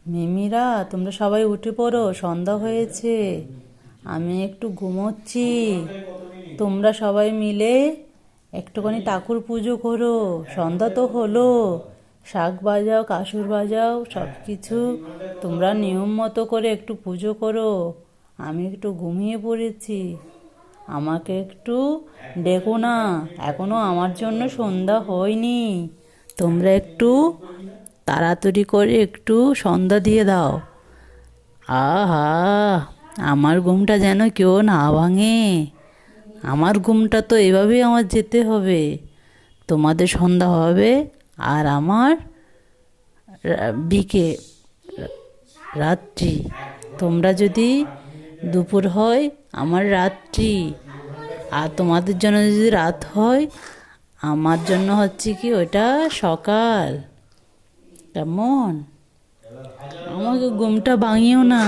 মিমিরা, তোমরা সবাই উঠে পড়ো, সন্ধ্যা হয়েছে। আমি একটু ঘুমোচ্ছি। তোমরা সবাই মিলে একটুখানি ঠাকুর পুজো করো। সন্ধ্যা তো হলো। শাঁখ বাজাও, কাসুর বাজাও, সব কিছু তোমরা নিয়ম মতো করে একটু পুজো করো। আমি একটু ঘুমিয়ে পড়েছি। আমাকে একটু ডেকো না, এখনো আমার জন্য সন্ধ্যা হয়নি। তোমরা একটু তাড়াতাড়ি করে একটু সন্ধ্যা দিয়ে দাও। আহা, আমার ঘুমটা যেন কেউ না ভাঙে। আমার ঘুমটা তো এভাবেই আমার যেতে হবে। তোমাদের সন্ধ্যা হবে আর আমার বিকে রাত্রি। তোমরা যদি দুপুর হয় আমার রাত্রি, আর তোমাদের জন্য যদি রাত হয় আমার জন্য হচ্ছে কি ওটা সকাল। কেমন? আমাকে ঘুমটা ভাঙিও না।